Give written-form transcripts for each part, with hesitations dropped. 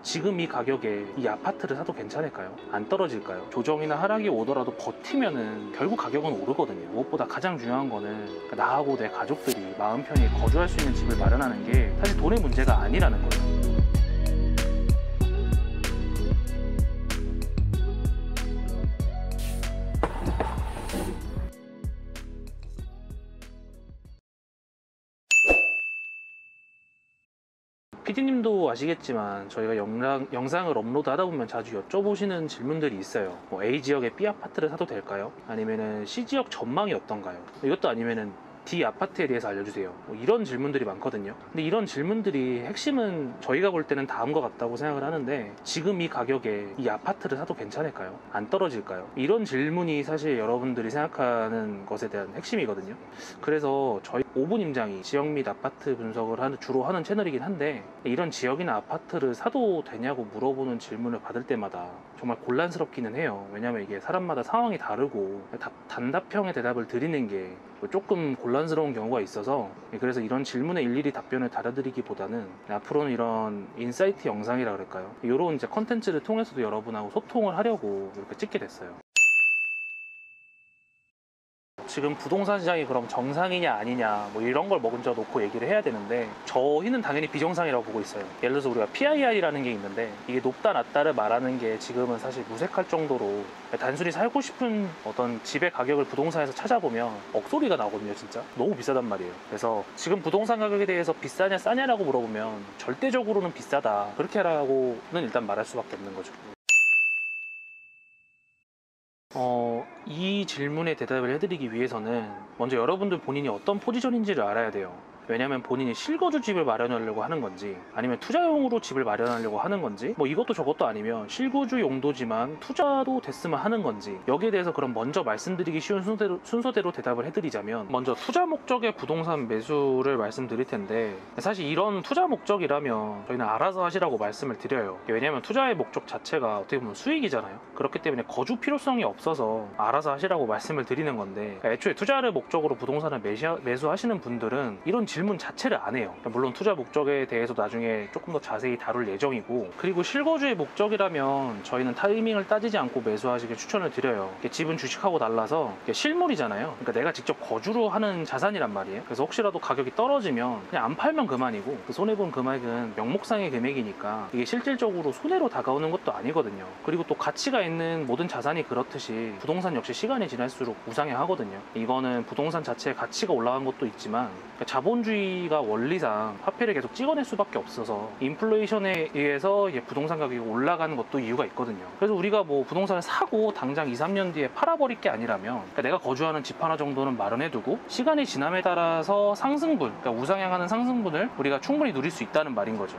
지금 이 가격에 이 아파트를 사도 괜찮을까요? 안 떨어질까요? 조정이나 하락이 오더라도 버티면은 결국 가격은 오르거든요. 무엇보다 가장 중요한 거는 나하고 내 가족들이 마음 편히 거주할 수 있는 집을 마련하는 게 사실 돈의 문제가 아니라는 거예요. PD님도 아시겠지만 저희가 영상을 업로드 하다 보면 자주 여쭤보시는 질문들이 있어요. A 지역의 B 아파트를 사도 될까요? 아니면은 C 지역 전망이 어떤가요? 이것도 아니면은 D 아파트에 대해서 알려주세요. 이런 질문들이 많거든요. 근데 이런 질문들이 핵심은 저희가 볼 때는 다음과 같다고 생각을 하는데, 지금 이 가격에 이 아파트를 사도 괜찮을까요? 안 떨어질까요? 이런 질문이 사실 여러분들이 생각하는 것에 대한 핵심이거든요. 그래서 저희 5분 임장이 지역 및 아파트 분석을 주로 하는 채널이긴 한데, 이런 지역이나 아파트를 사도 되냐고 물어보는 질문을 받을 때마다 정말 곤란스럽기는 해요. 왜냐면 이게 사람마다 상황이 다르고 단답형의 대답을 드리는 게 조금 곤란스러운 경우가 있어서, 그래서 이런 질문에 일일이 답변을 달아드리기보다는 앞으로는 이런 인사이트 영상이라 그럴까요? 이런 이제 컨텐츠를 통해서도 여러분하고 소통을 하려고 이렇게 찍게 됐어요. 지금 부동산 시장이 그럼 정상이냐 아니냐 이런 걸 먼저 놓고 얘기를 해야 되는데, 저희는 당연히 비정상이라고 보고 있어요. 예를 들어서 우리가 PIR이라는 게 있는데, 이게 높다 낮다를 말하는 게 지금은 사실 무색할 정도로, 단순히 살고 싶은 어떤 집의 가격을 부동산에서 찾아보면 억소리가 나거든요. 진짜 너무 비싸단 말이에요. 그래서 지금 부동산 가격에 대해서 비싸냐 싸냐라고 물어보면 절대적으로는 비싸다, 그렇게라고는 일단 말할 수밖에 없는 거죠. 이 질문에 대답을 해드리기 위해서는 먼저 여러분들 본인이 어떤 포지션인지를 알아야 돼요. 왜냐면 본인이 실거주 집을 마련하려고 하는 건지, 아니면 투자용으로 집을 마련하려고 하는 건지, 이것도 저것도 아니면 실거주 용도지만 투자도 됐으면 하는 건지, 여기에 대해서 그럼 먼저 말씀드리기 쉬운 순서대로 대답을 해드리자면, 먼저 투자 목적의 부동산 매수를 말씀드릴 텐데, 사실 이런 투자 목적이라면 저희는 알아서 하시라고 말씀을 드려요. 왜냐면 투자의 목적 자체가 어떻게 보면 수익이잖아요. 그렇기 때문에 거주 필요성이 없어서 알아서 하시라고 말씀을 드리는 건데, 애초에 투자를 목적으로 부동산을 매수하시는 분들은 이런 질문 자체를 안 해요. 물론 투자 목적에 대해서 나중에 조금 더 자세히 다룰 예정이고, 그리고 실거주의 목적이라면 저희는 타이밍을 따지지 않고 매수하시길 추천을 드려요. 집은 주식하고 달라서 실물이잖아요. 그러니까 내가 직접 거주로 하는 자산이란 말이에요. 그래서 혹시라도 가격이 떨어지면 그냥 안 팔면 그만이고, 그 손해본 금액은 명목상의 금액이니까 이게 실질적으로 손해로 다가오는 것도 아니거든요. 그리고 또 가치가 있는 모든 자산이 그렇듯이 부동산 역시 시간이 지날수록 우상향하거든요. 이거는 부동산 자체의 가치가 올라간 것도 있지만, 자본주의가 원리상 화폐를 계속 찍어낼 수밖에 없어서 인플레이션에 의해서 부동산 가격이 올라가는 것도 이유가 있거든요. 그래서 우리가 부동산을 사고 당장 2, 3년 뒤에 팔아버릴 게 아니라면, 내가 거주하는 집 하나 정도는 마련해두고 시간이 지남에 따라서 상승분, 우상향하는 상승분을 우리가 충분히 누릴 수 있다는 말인 거죠.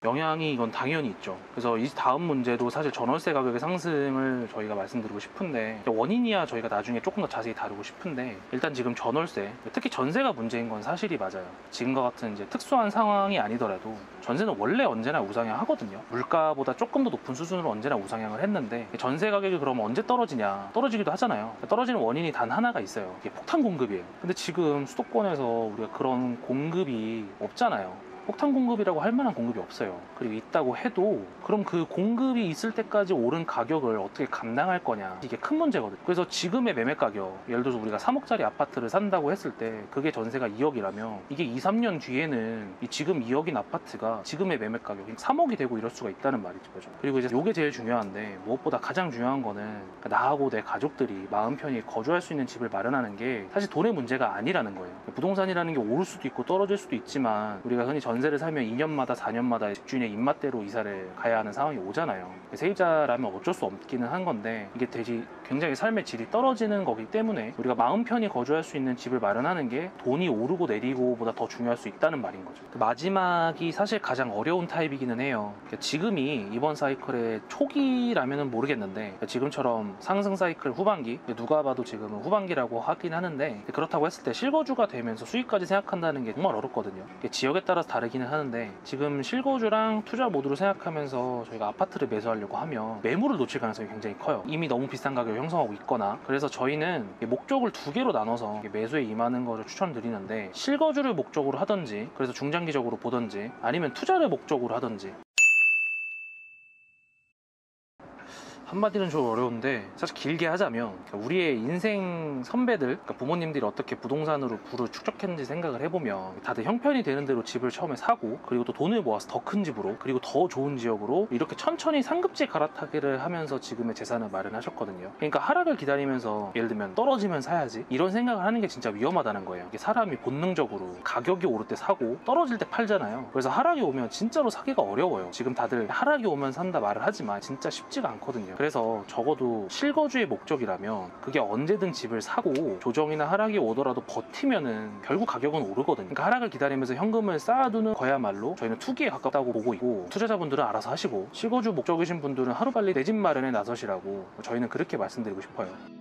영향이 이건 당연히 있죠. 그래서 이 다음 문제도 사실 전월세 가격의 상승을 저희가 말씀드리고 싶은데, 원인이야 저희가 나중에 조금 더 자세히 다루고 싶은데, 일단 지금 전월세, 특히 전세가 문제인 건 사실이 맞아요. 지금과 같은 이제 특수한 상황이 아니더라도 전세는 원래 언제나 우상향하거든요. 물가보다 조금 더 높은 수준으로 언제나 우상향을 했는데, 전세 가격이 그럼 언제 떨어지냐? 떨어지기도 하잖아요. 떨어지는 원인이 단 하나가 있어요. 이게 폭탄 공급이에요. 근데 지금 수도권에서 우리가 그런 공급이 없잖아요. 폭탄 공급이라고 할 만한 공급이 없어요. 그리고 있다고 해도 그럼 그 공급이 있을 때까지 오른 가격을 어떻게 감당할 거냐, 이게 큰 문제거든요. 그래서 지금의 매매 가격, 예를 들어서 우리가 3억짜리 아파트를 산다고 했을 때 그게 전세가 2억이라면 이게 2, 3년 뒤에는 이 지금 2억인 아파트가 지금의 매매 가격이 3억이 되고 이럴 수가 있다는 말이죠. 그리고 이제 이게 제일 중요한데, 무엇보다 가장 중요한 거는 나하고 내 가족들이 마음 편히 거주할 수 있는 집을 마련하는 게 사실 돈의 문제가 아니라는 거예요. 부동산이라는 게 오를 수도 있고 떨어질 수도 있지만, 우리가 흔히 전세를 살면 2년마다 4년마다 집주인의 입맛대로 이사를 가야 하는 상황이 오잖아요. 세입자라면 어쩔 수 없기는 한 건데, 이게 굉장히 삶의 질이 떨어지는 거기 때문에 우리가 마음 편히 거주할 수 있는 집을 마련하는 게 돈이 오르고 내리고 보다 더 중요할 수 있다는 말인 거죠. 마지막이 사실 가장 어려운 타입이기는 해요. 지금이 이번 사이클의 초기라면 모르겠는데, 지금처럼 상승 사이클 후반기, 누가 봐도 지금은 후반기라고 하긴 하는데, 그렇다고 했을 때 실거주가 되면서 수익까지 생각한다는 게 정말 어렵거든요. 지역에 따라서 다르긴 가기는 하는데 지금 실거주랑 투자 모드로 생각하면서 저희가 아파트를 매수하려고 하면 매물을 놓칠 가능성이 굉장히 커요. 이미 너무 비싼 가격을 형성하고 있거나. 그래서 저희는 목적을 두 개로 나눠서 매수에 임하는 것을 추천드리는데, 실거주를 목적으로 하든지, 그래서 중장기적으로 보든지, 아니면 투자를 목적으로 하든지. 한마디는 좀 어려운데, 사실 길게 하자면 우리의 인생 선배들, 그러니까 부모님들이 어떻게 부동산으로 부를 축적했는지 생각을 해보면 다들 형편이 되는 대로 집을 처음에 사고, 그리고 또 돈을 모아서 더 큰 집으로, 그리고 더 좋은 지역으로 이렇게 천천히 상급지 갈아타기를 하면서 지금의 재산을 마련하셨거든요. 그러니까 하락을 기다리면서 예를 들면 떨어지면 사야지, 이런 생각을 하는 게 진짜 위험하다는 거예요. 이게 사람이 본능적으로 가격이 오를 때 사고 떨어질 때 팔잖아요. 그래서 하락이 오면 진짜로 사기가 어려워요. 지금 다들 하락이 오면 산다 말을 하지만 진짜 쉽지가 않거든요. 그래서 적어도 실거주의 목적이라면 그게 언제든 집을 사고 조정이나 하락이 오더라도 버티면은 결국 가격은 오르거든요. 그러니까 하락을 기다리면서 현금을 쌓아두는 거야말로 저희는 투기에 가깝다고 보고 있고, 투자자분들은 알아서 하시고, 실거주 목적이신 분들은 하루빨리 내 집 마련에 나서시라고 저희는 그렇게 말씀드리고 싶어요.